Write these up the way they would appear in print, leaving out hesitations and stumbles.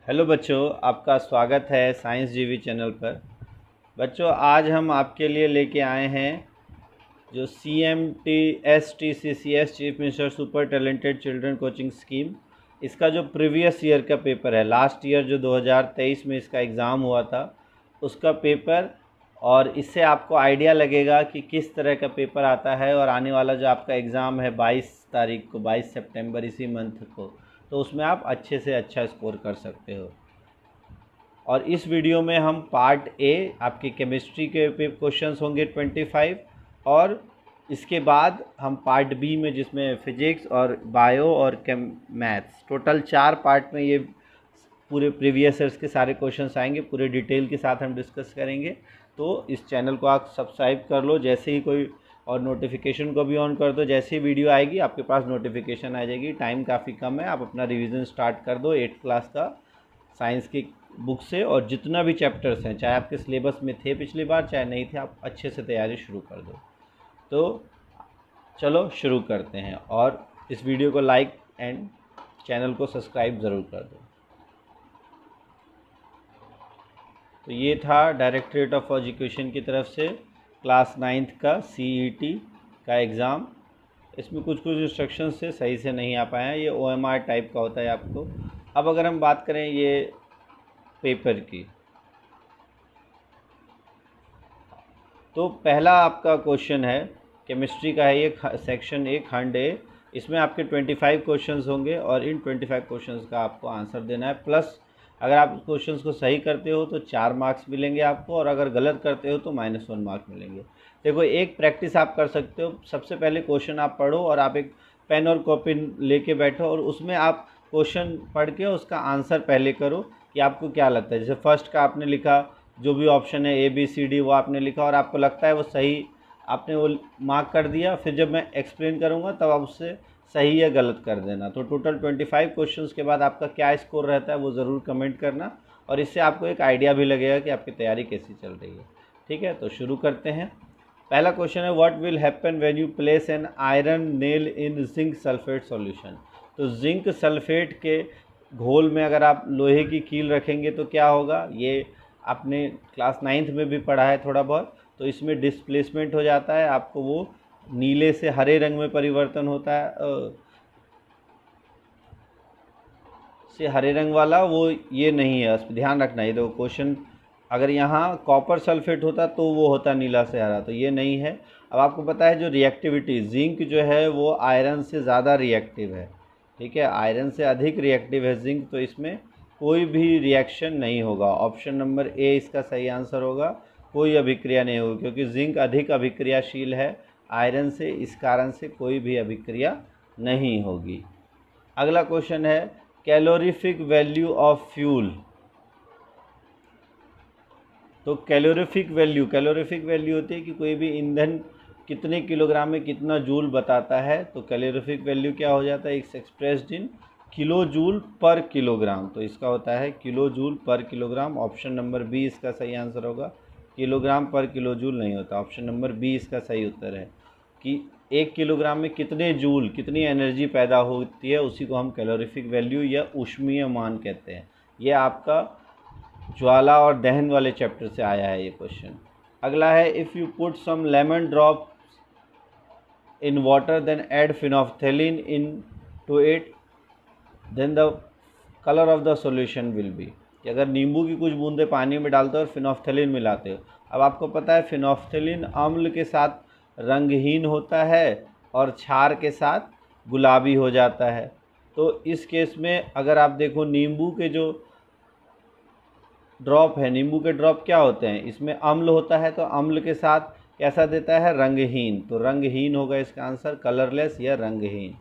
Hello बच्चों, आपका स्वागत है साइंस जीवी चैनल पर। बच्चों, आज हम आपके लिए लेके आए हैं जो CMT STCCS chief minister super talented children coaching scheme, इसका जो प्रीवियस ईयर का पेपर है, लास्ट ईयर जो 2023 में इसका एग्ज़ाम हुआ था उसका पेपर। और इससे आपको आइडिया लगेगा कि किस तरह का पेपर आता है। और आने वाला जो आपका एग्ज़ाम है 22 तारीख को, 22 सितंबर इसी मंथ को, तो उसमें आप अच्छे से अच्छा स्कोर कर सकते हो। और इस वीडियो में हम पार्ट ए आपकी केमिस्ट्री के क्वेश्चंस होंगे 25, और इसके बाद हम पार्ट बी में जिसमें फिजिक्स और बायो और मैथ्स, टोटल 4 पार्ट में ये पूरे प्रीवियस ईयर्स के सारे क्वेश्चंस आएंगे। पूरे डिटेल के साथ हम डिस्कस करेंगे। तो इस चैनल को आप सब्सक्राइब कर लो जैसे ही कोई, और नोटिफिकेशन को भी ऑन कर दो। जैसे ही वीडियो आएगी आपके पास नोटिफिकेशन आ जाएगी। टाइम काफ़ी कम है, आप अपना रिवीजन स्टार्ट कर दो 8th क्लास का साइंस की बुक से। और जितना भी चैप्टर्स हैं, चाहे आपके सिलेबस में थे पिछली बार चाहे नहीं थे, आप अच्छे से तैयारी शुरू कर दो। तो चलो शुरू करते हैं, और इस वीडियो को लाइक एंड चैनल को सब्सक्राइब ज़रूर कर दो। तो ये था डायरेक्टरेट ऑफ एजुकेशन की तरफ से क्लास 9th का CET का एग्ज़ाम। इसमें कुछ कुछ इंस्ट्रक्शंस से सही से नहीं आ पाए हैं, ये OMR टाइप का होता है आपको। अब अगर हम बात करें ये पेपर की, तो पहला आपका क्वेश्चन है केमिस्ट्री का है, ये सेक्शन 1 खंड ए। इसमें आपके 25 क्वेश्चंस होंगे और इन 25 क्वेश्चंस का आपको आंसर देना है। प्लस अगर आप क्वेश्चंस को सही करते हो तो 4 मार्क्स मिलेंगे आपको, और अगर गलत करते हो तो -1 मार्क्स मिलेंगे। देखो, एक प्रैक्टिस आप कर सकते हो। सबसे पहले क्वेश्चन आप पढ़ो और आप एक पेन और कॉपी लेके बैठो, और उसमें आप क्वेश्चन पढ़ के उसका आंसर पहले करो कि आपको क्या लगता है। जैसे फर्स्ट का आपने लिखा, जो भी ऑप्शन है ABCD वो आपने लिखा और आपको लगता है वो सही, आपने वो मार्क कर दिया। फिर जब मैं एक्सप्लेन करूँगा तब आप उससे सही या गलत कर देना। तो टोटल 25 क्वेश्चंस के बाद आपका क्या स्कोर रहता है वो ज़रूर कमेंट करना, और इससे आपको एक आइडिया भी लगेगा कि आपकी तैयारी कैसी चल रही है। ठीक है, तो शुरू करते हैं। पहला क्वेश्चन है, what will happen when you place an iron nail in zinc sulphate solution. तो जिंक सल्फेट के घोल में अगर आप लोहे की कील रखेंगे तो क्या होगा, ये आपने क्लास 9th में भी पढ़ा है थोड़ा बहुत। तो इसमें डिस्प्लेसमेंट हो जाता है, आपको वो नीले से हरे रंग में परिवर्तन होता है, से हरे रंग वाला वो ये नहीं है, ध्यान रखना। ये देखो क्वेश्चन, अगर यहाँ कॉपर सल्फेट होता तो वो होता नीला से हरा, तो ये नहीं है। अब आपको पता है जो रिएक्टिविटी, जिंक जो है वो आयरन से ज़्यादा रिएक्टिव है। ठीक है, आयरन से अधिक रिएक्टिव है जिंक, तो इसमें कोई भी रिएक्शन नहीं होगा। ऑप्शन नंबर ए इसका सही आंसर होगा, कोई अभिक्रिया नहीं होगी, क्योंकि जिंक अधिक अभिक्रियाशील है आयरन से, इस कारण से कोई भी अभिक्रिया नहीं होगी। अगला क्वेश्चन है, कैलोरीफिक वैल्यू ऑफ फ्यूल। तो कैलोरीफिक वैल्यू होती है कि कोई भी ईंधन कितने किलोग्राम में कितना जूल बताता है। तो कैलोरीफिक वैल्यू क्या हो जाता है, it's expressed in kilo joule per kilogram. तो इसका होता है kilo joule per kilogram. Option number B इसका सही आंसर होगा, किलोग्राम पर किलो जूल नहीं होता। ऑप्शन नंबर बी इसका सही उत्तर है कि 1 किलोग्राम में कितने जूल, कितनी एनर्जी पैदा होती है, उसी को हम कैलोरीफिक वैल्यू या ऊष्मीय मान कहते हैं। ये आपका ज्वाला और दहन वाले चैप्टर से आया है ये क्वेश्चन। अगला है, if you put some lemon drop in water then add phenolphthalein into it then the colour of the solution will be. कि अगर नींबू की कुछ बूंदे पानी में डालते हो और फिनोफ्थेलिन मिलाते हो। अब आपको पता है फिनोफ्थेलिन अम्ल के साथ रंगहीन होता है और क्षार के साथ गुलाबी हो जाता है। तो इस केस में अगर आप देखो, नींबू के जो ड्रॉप है, नींबू के ड्रॉप क्या होते हैं, इसमें अम्ल होता है, तो अम्ल के साथ कैसा देता है, रंगहीन। तो रंगहीन होगा इसका आंसर, कलरलेस या रंगहीन।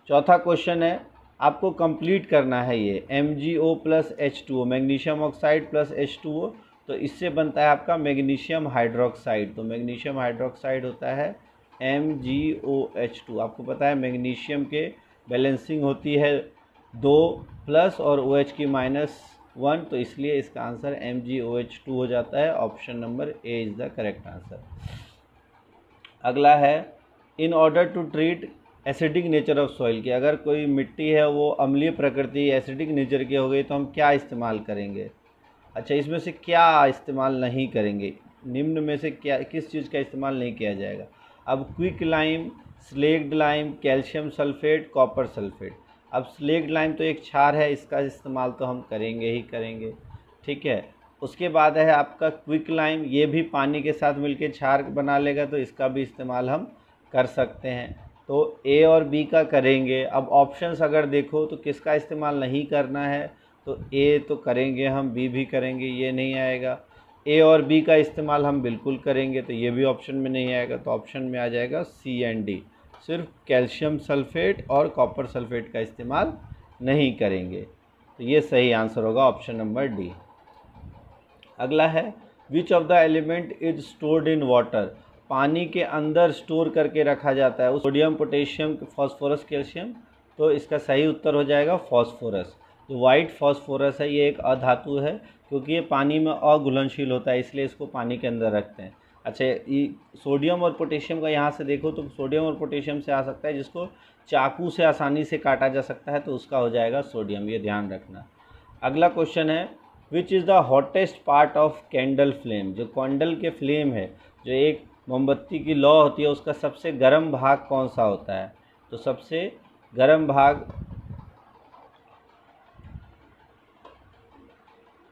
चौथा क्वेश्चन है, आपको कंप्लीट करना है ये MgO plus H2O, magnesium oxide plus H2O, तो इससे बनता है आपका मैग्नीशियम हाइड्रोक्साइड। तो मैग्नीशियम हाइड्रोक्साइड होता है MgOH2। आपको पता है मैग्नीशियम के बैलेंसिंग होती है 2 प्लस और OH की -1, तो इसलिए इसका आंसर MgOH2 हो जाता है। Option number A is the correct answer. अगला है, in order to treat acidic nature of soil की, अगर कोई मिट्टी है वो अम्लीय प्रकृति एसिडिक नेचर की हो गई तो हम क्या इस्तेमाल करेंगे। अच्छा, इसमें से क्या इस्तेमाल नहीं करेंगे, निम्न में से क्या किस चीज़ का इस्तेमाल नहीं किया जाएगा। अब quick lime, slaked lime, calcium sulphate, copper sulphate. अब स्लेक्ड लाइम तो एक क्षार है, इसका इस्तेमाल तो हम करेंगे ही करेंगे, ठीक है। उसके बाद है आपका क्विक लाइम, ये भी पानी के साथ मिलके क्षार बना लेगा तो इसका भी इस्तेमाल हम कर सकते हैं। तो ए और बी का करेंगे। अब ऑप्शंस अगर देखो तो किसका इस्तेमाल नहीं करना है, तो ए तो करेंगे हम, बी भी करेंगे, ये नहीं आएगा। ए और बी का इस्तेमाल हम बिल्कुल करेंगे तो ये भी ऑप्शन में नहीं आएगा, तो ऑप्शन में आ जाएगा सी एंड डी, सिर्फ कैल्शियम सल्फेट और कॉपर सल्फेट का इस्तेमाल नहीं करेंगे। तो ये सही आंसर होगा ऑप्शन नंबर डी। अगला है विच of the element is stored in water, पानी के अंदर स्टोर करके रखा जाता है, सोडियम, पोटेशियम, फास्फोरस, कैल्शियम। तो इसका सही उत्तर हो जाएगा फास्फोरस। जो वाइट फास्फोरस है ये एक अधातु है, क्योंकि ये पानी में अघुलनशील होता है, इसलिए इसको पानी के अंदर रखते हैं। अच्छा, ये सोडियम और पोटेशियम का यहाँ से देखो तो सोडियम और पोटेशियम से आ सकता है, जिसको चाकू से आसानी से काटा जा सकता है, तो उसका हो जाएगा सोडियम, ये ध्यान रखना। अगला क्वेश्चन है which is the hottest part of candle flame, जो कैंडल के फ्लेम है, जो एक मोमबत्ती की लौ होती है, उसका सबसे गर्म भाग कौन सा होता है। तो सबसे गर्म भाग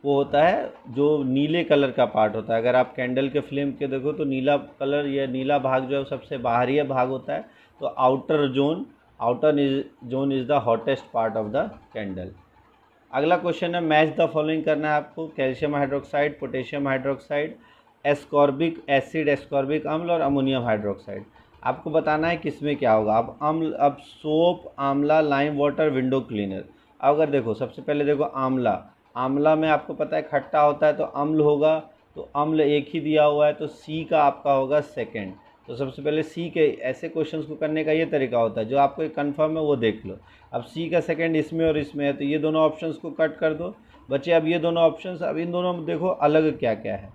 वो होता है जो नीले कलर का पार्ट होता है। अगर आप कैंडल के फ्लेम के देखो तो नीला कलर या नीला भाग जो है सबसे बाहरी भाग होता है। तो outer zone is the hottest part of the candle. अगला क्वेश्चन है मैच द फॉलोइंग करना है आपको, calcium hydroxide, potassium hydroxide, ascorbic acid, ascorbic अम्ल और अमोनियम हाइड्रोक्साइड। आपको बताना है किसमें क्या होगा। अब सोप, आंवला, लाइम वाटर, विंडो क्लीनर। अगर देखो सबसे पहले देखो आंवला में आपको पता है खट्टा होता है, तो अम्ल होगा, तो अम्ल एक ही दिया हुआ है, तो सी का आपका होगा सेकंड। तो सबसे पहले सी के ऐसे क्वेश्चंस को करने का ये तरीका होता है, जो आपको एक कन्फर्म है वो देख लो। अब सी का सेकंड इसमें और इसमें है, तो ये दोनों ऑप्शंस को कट कर दो बच्चे। अब ये दोनों ऑप्शंस, अब इन दोनों में देखो अलग क्या क्या है,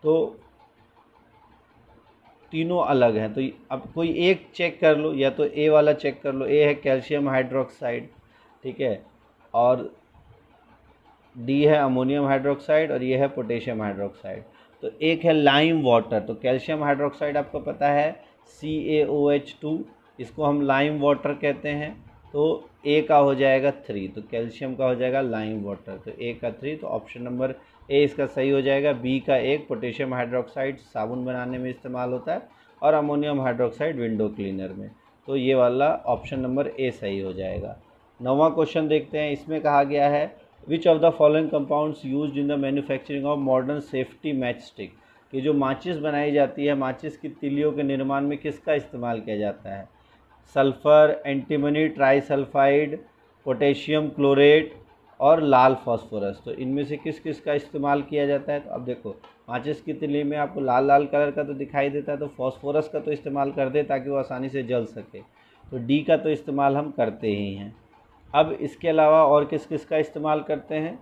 तो तीनों अलग हैं। तो अब कोई एक चेक कर लो, या तो ए वाला चेक कर लो, ए है कैल्शियम हाइड्रोक्साइड, ठीक है, और डी है अमोनियम हाइड्रोक्साइड, और ये है पोटेशियम हाइड्रोक्साइड। तो एक है लाइम वाटर, तो कैल्शियम हाइड्रोक्साइड आपको पता है CaOH2, इसको हम लाइम वाटर कहते हैं। तो ए का हो जाएगा 3, तो कैल्शियम का हो जाएगा लाइम वाटर, तो ए का 3, तो ऑप्शन नंबर ए इसका सही हो जाएगा। बी का 1, पोटेशियम हाइड्रोक्साइड साबुन बनाने में इस्तेमाल होता है, और अमोनियम हाइड्रोक्साइड विंडो क्लीनर में। तो ये वाला ऑप्शन नंबर ए सही हो जाएगा। 9वां क्वेश्चन देखते हैं। इसमें कहा गया है विच of the following compounds used in the manufacturing of modern safety match stick, कि जो माचिस बनाई जाती है, माचिस की तिलियों के निर्माण में किसका इस्तेमाल किया जाता है। Sulphur, antimony trisulphide, potassium chlorate और लाल फास्फोरस। तो इनमें से किस किस का इस्तेमाल किया जाता है। तो अब देखो माचिस की तिली में आपको लाल लाल कलर का तो दिखाई देता है, तो फास्फोरस का तो इस्तेमाल कर दे ताकि वो आसानी से जल सके। तो डी का तो इस्तेमाल हम करते ही हैं। अब इसके अलावा और किस किस का इस्तेमाल करते हैं।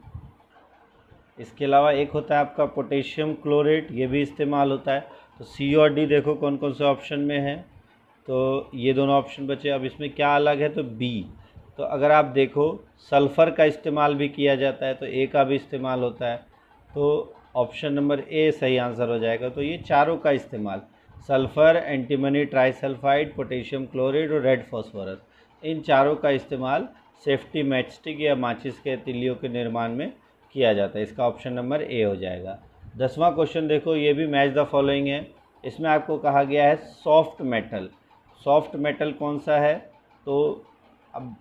इसके अलावा एक होता है आपका पोटेशियम क्लोरेट, ये भी इस्तेमाल होता है। तो सी और डी देखो कौन कौन से ऑप्शन में है, तो ये दोनों ऑप्शन बचे। अब इसमें क्या अलग है, तो बी। तो अगर आप देखो सल्फ़र का इस्तेमाल भी किया जाता है, तो ए का भी इस्तेमाल होता है, तो ऑप्शन नंबर ए सही आंसर हो जाएगा। तो ये चारों का इस्तेमाल, sulphur, antimony trisulphide, potassium chloride और रेड फास्फोरस, इन चारों का इस्तेमाल सेफ्टी मैच स्टिक या माचिस के तिलियों के निर्माण में किया जाता है। इसका ऑप्शन नंबर ए हो जाएगा। 10वां क्वेश्चन देखो, ये भी मैच द फॉलोइंग है। इसमें आपको कहा गया है सॉफ्ट मेटल, सॉफ्ट मेटल कौन सा है। तो अब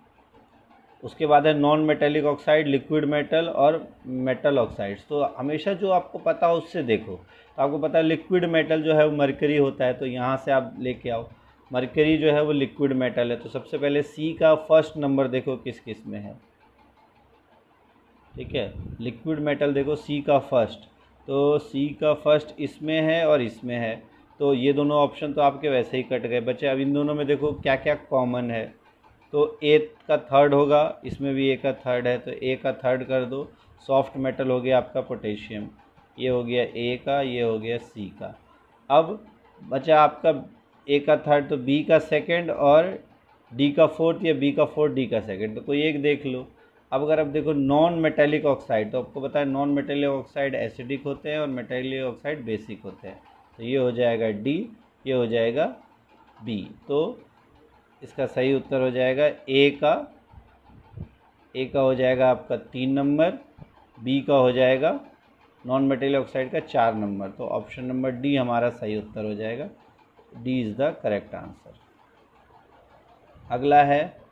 उसके बाद है non metallic oxide, liquid metal और मेटल ऑक्साइड्स। तो हमेशा जो आपको पता हो उससे देखो। तो आपको पता है लिक्विड मेटल जो है वो मरकरी होता है, तो यहाँ से आप लेके आओ, मरकरी जो है वो लिक्विड मेटल है। तो सबसे पहले सी का फर्स्ट नंबर देखो किस किस में है, ठीक है। लिक्विड मेटल देखो सी का फर्स्ट, तो सी का फर्स्ट इसमें है और इसमें है, तो ये दोनों ऑप्शन तो आपके वैसे ही कट गए बच्चे। अब इन दोनों में देखो क्या क्या कॉमन है, तो ए का थर्ड होगा, इसमें भी ए का थर्ड है, तो ए का थर्ड कर दो। सॉफ्ट मेटल हो गया आपका पोटेशियम, ये हो गया ए का, ये हो गया सी का। अब बचा आपका ए का थर्ड, तो बी का सेकंड और डी का फोर्थ या बी का फोर्थ, डी का सेकंड, तो कोई एक देख लो। अब अगर आप देखो नॉन मेटेलिक ऑक्साइड, तो आपको पता है नॉन मेटेलिक ऑक्साइड एसिडिक होते हैं और मेटेलिक ऑक्साइड बेसिक होते हैं, तो ये हो जाएगा डी, ये हो जाएगा बी। तो इसका सही उत्तर हो जाएगा ए का हो जाएगा आपका 3 नंबर, बी का हो जाएगा नॉन मेटेलिक ऑक्साइड का 4 नंबर। तो ऑप्शन नंबर डी हमारा सही उत्तर हो जाएगा, D is the correct answer. अगला है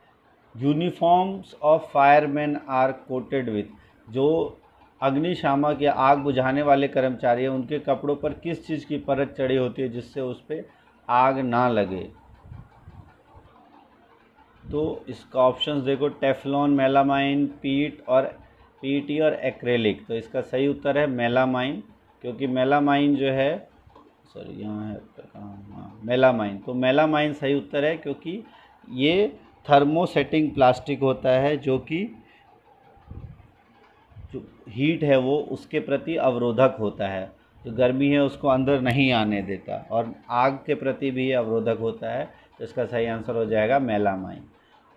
uniforms of fireman are coated with, जो अग्निशामक या आग बुझाने वाले कर्मचारी हैं उनके कपड़ों पर किस चीज़ की परत चढ़ी होती है जिससे उस पर आग ना लगे। तो इसका ऑप्शंस देखो, टेफ्लॉन, मेलामाइन, पीईटी और एक्रेलिक। तो इसका सही उत्तर है मेलामाइन, क्योंकि मेलामाइन जो है, सॉरी यहाँ है हाँ मेलामाइन, तो मेलामाइन सही उत्तर है क्योंकि ये थर्मोसेटिंग प्लास्टिक होता है जो कि जो हीट है वो उसके प्रति अवरोधक होता है, जो गर्मी है उसको अंदर नहीं आने देता, और आग के प्रति भी अवरोधक होता है। तो इसका सही आंसर हो जाएगा मेलामाइन।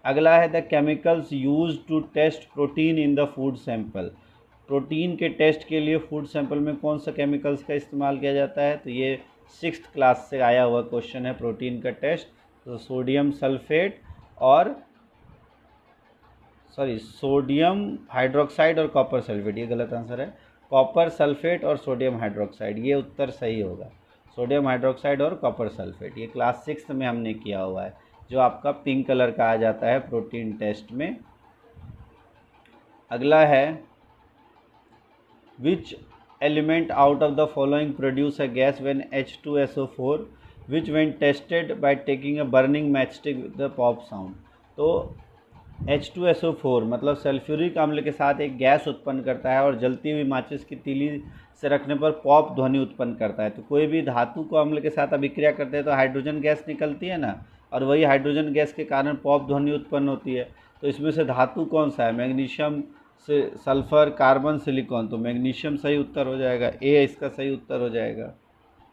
अगला है the chemicals use to test protein in the food sample. Protein के टेस्ट के लिए फूड सैंपल में कौन सा केमिकल्स का इस्तेमाल किया जाता है, तो ये 6th क्लास से आया हुआ क्वेश्चन है प्रोटीन का टेस्ट। तो सोडियम सल्फेट और सोडियम हाइड्रोक्साइड और कॉपर सल्फेट, ये गलत आंसर है, कॉपर सल्फेट और सोडियम हाइड्रोक्साइड, ये उत्तर सही होगा। सोडियम हाइड्रोक्साइड और कॉपर सल्फेट, ये क्लास 6 में हमने किया हुआ है, जो आपका पिंक कलर का आ जाता है प्रोटीन टेस्ट में। अगला है which element out of the following produce a gas when H2SO4 which when tested by taking a burning matchstick with the pop sound. तो H2SO4 मतलब सल्फ्यूरिक अम्ल के साथ एक गैस उत्पन्न करता है और जलती हुई माचिस की तीली से रखने पर पॉप ध्वनि उत्पन्न करता है। तो कोई भी धातु को अम्ल के साथ अभिक्रिया करते हैं तो हाइड्रोजन गैस निकलती है ना, और वही हाइड्रोजन गैस के कारण पॉप ध्वनि उत्पन्न होती है। तो इसमें से धातु कौन सा है, मैग्नीशियम से सल्फर, कार्बन, सिलिकॉन, तो मैग्नीशियम सही उत्तर हो जाएगा, ए इसका सही उत्तर हो जाएगा।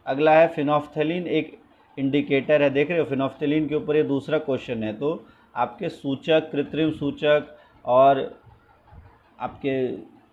अगला है फिनोफ्थेलिन एक इंडिकेटर है, देख रहे हो फिनोफ्थेलिन के ऊपर ये दूसरा क्वेश्चन है। तो आपके सूचक, कृत्रिम सूचक और आपके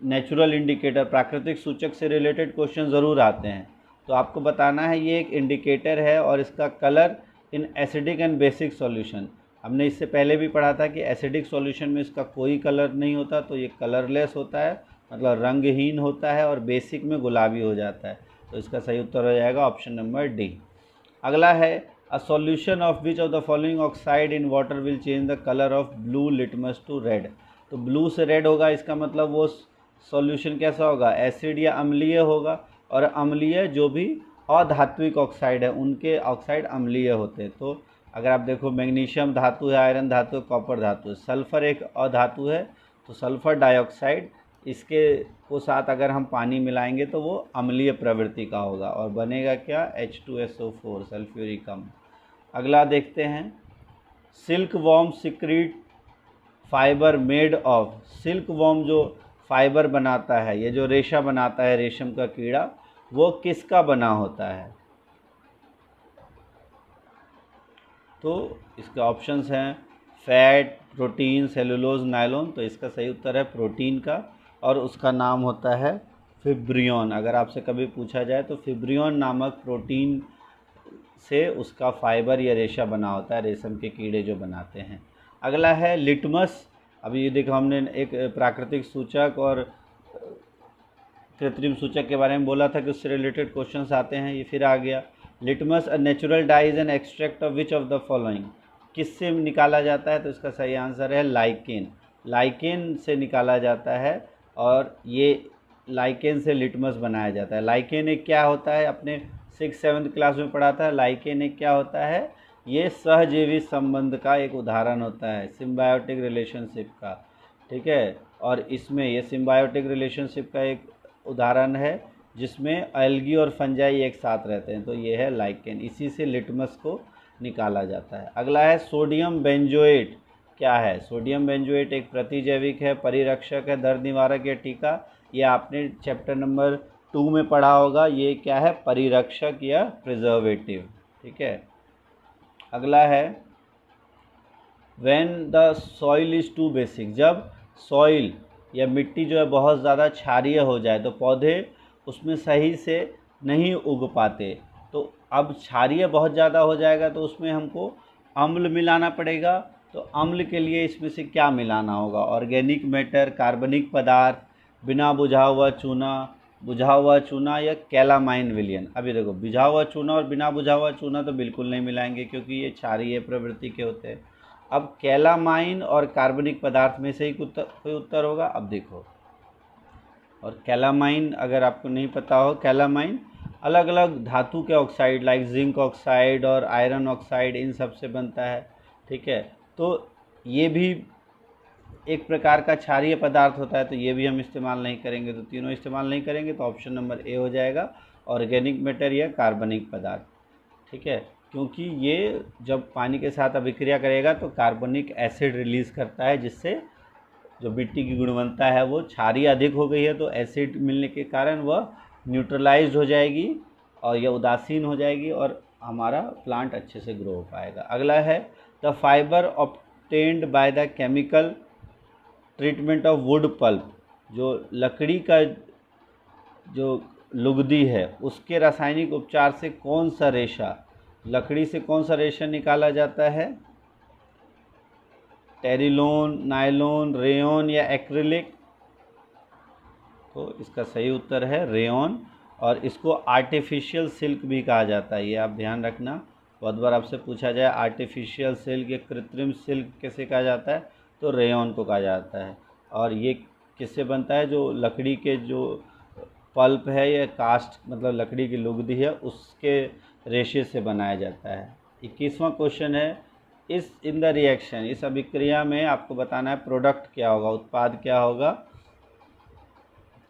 नेचुरल इंडिकेटर, प्राकृतिक सूचक से रिलेटेड क्वेश्चन ज़रूर आते हैं। तो आपको बताना है ये एक इंडिकेटर है और इसका colour in acidic and basic solution. हमने इससे पहले भी पढ़ा था कि एसिडिक सॉल्यूशन में इसका कोई कलर नहीं होता, तो ये कलरलेस होता है, मतलब रंगहीन होता है, और बेसिक में गुलाबी हो जाता है। तो इसका सही उत्तर हो जाएगा ऑप्शन नंबर डी। अगला है a solution of which of the following oxide in water will change the colour of blue litmus to red. तो ब्लू से रेड होगा, इसका मतलब वो सॉल्यूशन कैसा होगा, एसिड या अम्लीय होगा, और अम्लीय जो भी अधात्विक ऑक्साइड है उनके ऑक्साइड अम्लीय होते हैं। तो अगर आप देखो मैग्नीशियम धातु है, आयरन धातु है, कॉपर धातु है, सल्फ़र एक अधातु है, तो सल्फ़र डाइऑक्साइड इसके को साथ अगर हम पानी मिलाएंगे तो वो अम्लीय प्रवृत्ति का होगा और बनेगा क्या, H2SO4 सल्फ्यूरिक अम्ल। अगला देखते हैं, silk worm secrete fibre made of. Silk worm जो फाइबर बनाता है, ये जो रेशा बनाता है रेशम का कीड़ा, वो किसका बना होता है। तो इसके ऑप्शंस हैं फैट, प्रोटीन, सेलुलोज, नायलॉन। तो इसका सही उत्तर है प्रोटीन का, और उसका नाम होता है फिब्रियन। अगर आपसे कभी पूछा जाए तो फिब्रियन नामक प्रोटीन से उसका फाइबर या रेशा बना होता है, रेशम के कीड़े जो बनाते हैं। अगला है लिटमस। अभी ये देखो हमने एक प्राकृतिक सूचक और कृत्रिम सूचक के बारे में बोला था कि उससे रिलेटेड क्वेश्चंस आते हैं, ये फिर आ गया। Litmus a natural die is an extract of which of the following. किससे निकाला जाता है, तो इसका सही आंसर है लाइकेन। लाइकेन से निकाला जाता है और ये लाइकेन से लिटमस बनाया जाता है। लाइकेन एक क्या होता है, अपने 6th-7th क्लास में पढ़ा था। लाइकेन एक क्या होता है, ये सहजीवी संबंध का एक उदाहरण होता है, सिम्बायोटिक रिलेशनशिप का, ठीक है। और इसमें ये सिम्बायोटिक रिलेशनशिप का एक उदाहरण है जिसमें एल्गी और फंजाई एक साथ रहते हैं, तो ये है लाइकेन, इसी से लिटमस को निकाला जाता है। अगला है सोडियम बेंजोएट क्या है। सोडियम बेंजोएट एक प्रतिजैविक है, परिरक्षक है, दर्द निवारक या टीका। ये आपने चैप्टर नंबर 2 में पढ़ा होगा, ये क्या है, परिरक्षक या प्रिजर्वेटिव, ठीक है। अगला है when the soil is too basic, जब सॉइल या मिट्टी जो है बहुत ज़्यादा क्षारीय हो जाए तो पौधे उसमें सही से नहीं उग पाते। तो अब क्षारीय बहुत ज़्यादा हो जाएगा तो उसमें हमको अम्ल मिलाना पड़ेगा। तो अम्ल के लिए इसमें से क्या मिलाना होगा? ऑर्गेनिक मैटर, कार्बनिक पदार्थ, बिना बुझा हुआ चूना, बुझा हुआ चूना या कैलामाइन विलयन। अभी देखो, बुझा हुआ चूना और बिना बुझा हुआ चूना तो बिल्कुल नहीं मिलाएंगे क्योंकि ये क्षारीय प्रवृत्ति के होते हैं। अब कैलामाइन और कार्बनिक पदार्थ में से ही कोई उत्तर होगा। अब देखो, और कैलामाइन अगर आपको नहीं पता हो, कैलामाइन अलग अलग धातु के ऑक्साइड लाइक जिंक ऑक्साइड और आयरन ऑक्साइड इन सब से बनता है। ठीक है, तो ये भी एक प्रकार का क्षारीय पदार्थ होता है, तो ये भी हम इस्तेमाल नहीं करेंगे। तो तीनों इस्तेमाल नहीं करेंगे तो ऑप्शन नंबर ए हो जाएगा, ऑर्गेनिक मैटर या कार्बनिक पदार्थ। ठीक है, क्योंकि ये जब पानी के साथ अभिक्रिया करेगा तो कार्बनिक एसिड रिलीज़ करता है, जिससे जो मिट्टी की गुणवत्ता है वो क्षारीय अधिक हो गई है तो एसिड मिलने के कारण वह न्यूट्रलाइज्ड हो जाएगी और यह उदासीन हो जाएगी और हमारा प्लांट अच्छे से ग्रो हो पाएगा। अगला है the fibre obtained by the chemical treatment of wood pulp, जो लकड़ी का जो लुगदी है उसके रासायनिक उपचार से कौन सा रेशा, लकड़ी से कौन सा रेशा निकाला जाता है? टेरिलोन, नायलॉन, रेयॉन या एक्रिलिक? तो इसका सही उत्तर है रेयॉन, और इसको आर्टिफिशियल सिल्क भी कहा जाता है। ये आप ध्यान रखना, बहुत बार आपसे पूछा जाए आर्टिफिशियल सिल्क या कृत्रिम सिल्क कैसे कहा जाता है, तो रेयॉन को कहा जाता है। और ये किससे बनता है? जो लकड़ी के जो पल्प है या कास्ट मतलब लकड़ी की लुगदी है उसके रेशे से बनाया जाता है। 21वां क्वेश्चन है, इस इन द रिएक्शन, इस अभिक्रिया में आपको बताना है प्रोडक्ट क्या होगा, उत्पाद क्या होगा।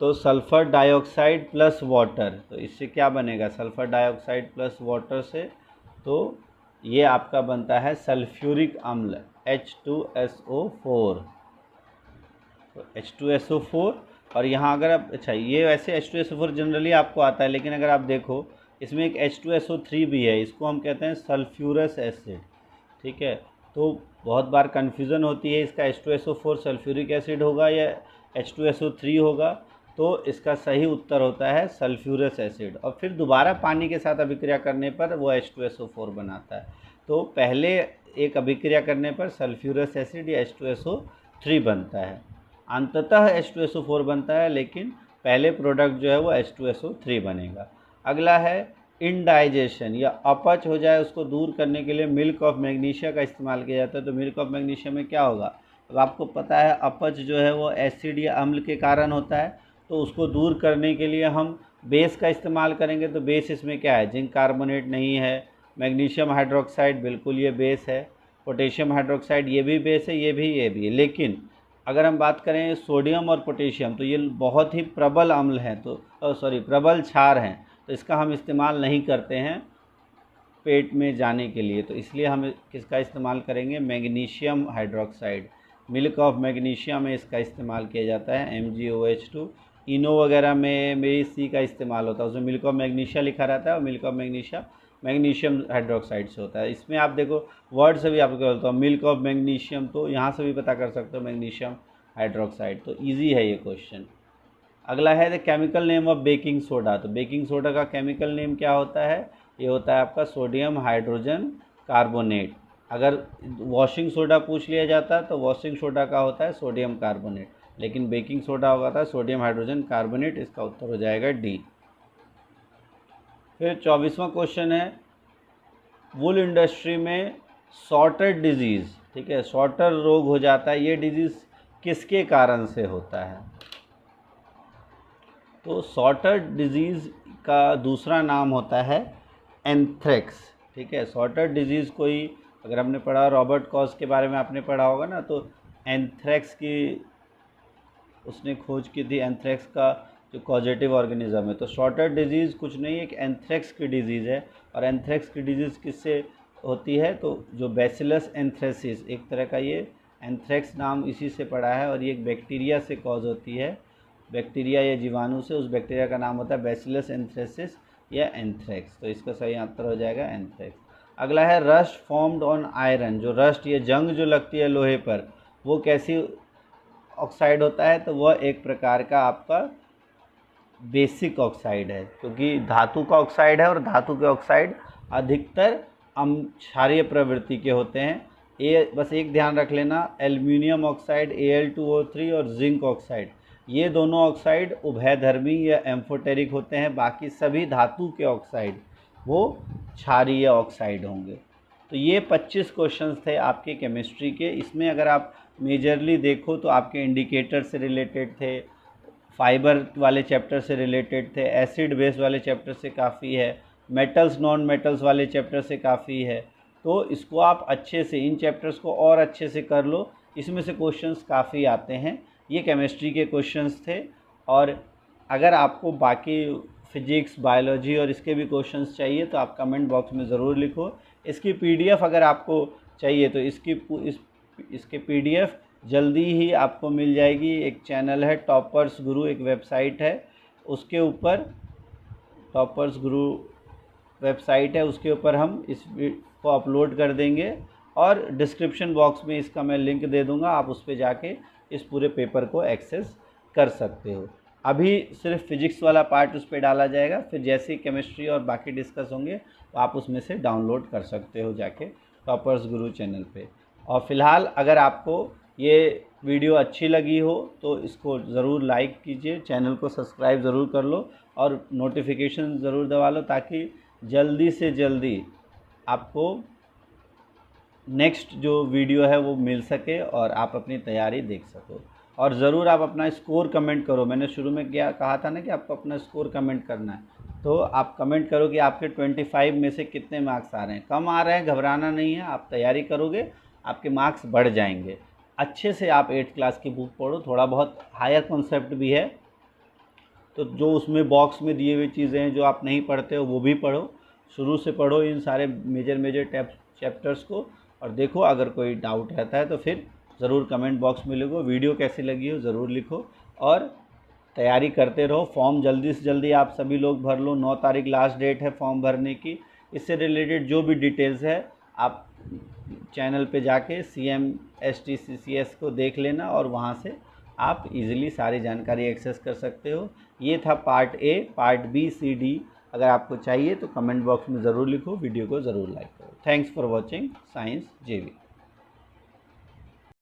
तो सल्फ़र डाइऑक्साइड प्लस वाटर, तो इससे क्या बनेगा? सल्फ़र डाइऑक्साइड प्लस वाटर से तो ये आपका बनता है सल्फ्यूरिक अम्ल H2SO4। तो H2SO4, और यहाँ अगर आप, अच्छा ये वैसे H2SO4 जनरली आपको आता है, लेकिन अगर आप देखो इसमें एक H2SO3 भी है, इसको हम कहते हैं सल्फ्यूरस एसिड। ठीक है, तो बहुत बार कन्फ्यूज़न होती है इसका H2SO4 सल्फ्यूरिक एसिड होगा या H2SO3 होगा। तो इसका सही उत्तर होता है सल्फ्यूरस एसिड, और फिर दोबारा पानी के साथ अभिक्रिया करने पर वो H2SO4 बनाता है। तो पहले एक अभिक्रिया करने पर सल्फ्यूरस एसिड या H2SO3 बनता है, अंततः H2SO4 बनता है, लेकिन पहले प्रोडक्ट जो है वो H2SO3 बनेगा। अगला है इनडाइजेशन या अपच हो जाए उसको दूर करने के लिए मिल्क ऑफ मैग्नीशिया का इस्तेमाल किया जाता है। तो मिल्क ऑफ मैग्नीशिया में क्या होगा? अब आपको पता है अपच जो है वो एसिड या अम्ल के कारण होता है, तो उसको दूर करने के लिए हम बेस का इस्तेमाल करेंगे। तो बेस इसमें क्या है? जिंक कार्बोनेट नहीं है, मैग्नीशियम हाइड्रोक्साइड बिल्कुल ये बेस है, पोटेशियम हाइड्रोक्साइड ये भी बेस है, ये भी है। लेकिन अगर हम बात करें सोडियम और पोटेशियम तो ये बहुत ही प्रबल अम्ल हैं, तो प्रबल क्षार हैं, तो इसका हम इस्तेमाल नहीं करते हैं पेट में जाने के लिए। तो इसलिए हम किसका इस्तेमाल करेंगे? Magnesium hydroxide, milk of magnesia में इसका इस्तेमाल किया जाता है MgOH2। इनो वगैरह में मेरी सी का इस्तेमाल होता है, उसमें मिल्क ऑफ मैग्नीशिया लिखा रहता है और milk of magnesia magnesium hydroxide से होता है। इसमें आप देखो वर्ड से भी आपको बोलता हूँ मिल्क ऑफ मैग्नीशियम, तो यहाँ से भी पता कर सकते हो मैग्नीशियम हाइड्रोक्साइड। तो ईजी है ये क्वेश्चन। अगला है the chemical name of baking soda. तो बेकिंग सोडा का केमिकल नेम क्या होता है? ये होता है आपका सोडियम हाइड्रोजन कार्बोनेट। अगर वॉशिंग सोडा पूछ लिया जाता है तो वॉशिंग सोडा का होता है सोडियम कार्बोनेट, लेकिन बेकिंग सोडा होगा था सोडियम हाइड्रोजन कार्बोनेट। इसका उत्तर हो जाएगा डी। फिर 24वां क्वेश्चन है, वुल इंडस्ट्री में सॉर्टर डिजीज़, ठीक है, सॉर्टर रोग हो जाता है, ये डिजीज़ किसके कारण से होता है? तो सॉर्टर डिजीज़ का दूसरा नाम होता है एंथ्रेक्स। ठीक है, सॉर्टर डिजीज़ कोई, अगर हमने पढ़ा रॉबर्ट कॉज के बारे में आपने पढ़ा होगा ना, तो एंथ्रेक्स की उसने खोज की थी, एंथ्रेक्स का जो कॉजेटिव ऑर्गेनिज्म है। तो सॉर्टर डिजीज़ कुछ नहीं, एक एंथ्रेक्स की डिजीज़ है। और एंथ्रेक्स की डिजीज़ किससे होती है? तो जो बैसिलस एंथ्रेसिस, एक तरह का ये एंथ्रेक्स नाम इसी से पड़ा है, और ये एक बैक्टीरिया से कॉज होती है, बैक्टीरिया या जीवाणु से। उस बैक्टीरिया का नाम होता है बैसिलस एंथ्रेसिस या एंथ्रेक्स। तो इसका सही आंसर हो जाएगा एंथ्रेक्स। अगला है रस्ट फॉर्म्ड ऑन आयरन, जो रस्ट ये जंग जो लगती है लोहे पर वो कैसी ऑक्साइड होता है, तो वह एक प्रकार का आपका बेसिक ऑक्साइड है, क्योंकि धातु का ऑक्साइड है और धातु के ऑक्साइड अधिकतर क्षारीय प्रवृत्ति के होते हैं। ये बस एक ध्यान रख लेना, एल्युमिनियम ऑक्साइड Al2O3 और जिंक ऑक्साइड, ये दोनों ऑक्साइड उभयधर्मी या एम्फोटेरिक होते हैं। बाकी सभी धातु के ऑक्साइड वो क्षारीय ऑक्साइड होंगे। तो ये 25 क्वेश्चंस थे आपके केमिस्ट्री के। इसमें अगर आप मेजरली देखो तो आपके इंडिकेटर से रिलेटेड थे, फाइबर वाले चैप्टर से रिलेटेड थे, एसिड बेस वाले चैप्टर से काफ़ी है, मेटल्स नॉन मेटल्स वाले चैप्टर से काफ़ी है। तो इसको आप अच्छे से इन चैप्टर्स को और अच्छे से कर लो, इसमें से क्वेश्चंस काफ़ी आते हैं। ये केमिस्ट्री के क्वेश्चंस थे। और अगर आपको बाकी फिजिक्स, बायोलॉजी और इसके भी क्वेश्चंस चाहिए तो आप कमेंट बॉक्स में ज़रूर लिखो। इसकी पीडीएफ अगर आपको चाहिए तो इसके पीडीएफ जल्दी ही आपको मिल जाएगी। एक चैनल है टॉपर्स गुरु, एक वेबसाइट है, उसके ऊपर टॉपर्स गुरु वेबसाइट है, उसके ऊपर हम इस को अपलोड कर देंगे और डिस्क्रिप्शन बॉक्स में इसका मैं लिंक दे दूंगा, आप उस पर जाके इस पूरे पेपर को एक्सेस कर सकते हो। अभी सिर्फ फिजिक्स वाला पार्ट उस पर डाला जाएगा, फिर जैसे ही केमिस्ट्री और बाकी डिस्कस होंगे तो आप उसमें से डाउनलोड कर सकते हो जाके टॉपर्स गुरु चैनल पे। और फिलहाल अगर आपको ये वीडियो अच्छी लगी हो तो इसको ज़रूर लाइक कीजिए, चैनल को सब्सक्राइब ज़रूर कर लो और नोटिफिकेशन ज़रूर दबा लो, ताकि जल्दी से जल्दी आपको नेक्स्ट जो वीडियो है वो मिल सके और आप अपनी तैयारी देख सको। और ज़रूर आप अपना स्कोर कमेंट करो। मैंने शुरू में क्या कहा था ना कि आपको अपना स्कोर कमेंट करना है, तो आप कमेंट करो कि आपके 25 में से कितने मार्क्स आ रहे हैं। कम आ रहे हैं घबराना नहीं है, आप तैयारी करोगे आपके मार्क्स बढ़ जाएंगे। अच्छे से आप 8th क्लास की बुक पढ़ो, थोड़ा बहुत हायर कॉन्सेप्ट भी है, तो जो उसमें बॉक्स में दिए हुए चीज़ें हैं जो आप नहीं पढ़ते हो वो भी पढ़ो, शुरू से पढ़ो इन सारे मेजर चैप्टर्स को। और देखो अगर कोई डाउट रहता है तो फिर ज़रूर कमेंट बॉक्स में लिखो। वीडियो कैसी लगी हो ज़रूर लिखो और तैयारी करते रहो। फॉर्म जल्दी से जल्दी आप सभी लोग भर लो, 9 तारीख लास्ट डेट है फॉर्म भरने की। इससे रिलेटेड जो भी डिटेल्स है आप चैनल पे जाके CMSTCCS को देख लेना और वहाँ से आप इजीली सारी जानकारी एक्सेस कर सकते हो। ये था part A. Part B, C, D अगर आपको चाहिए तो कमेंट बॉक्स में ज़रूर लिखो, वीडियो को ज़रूर लाइक करो। Thanks for watching science JV।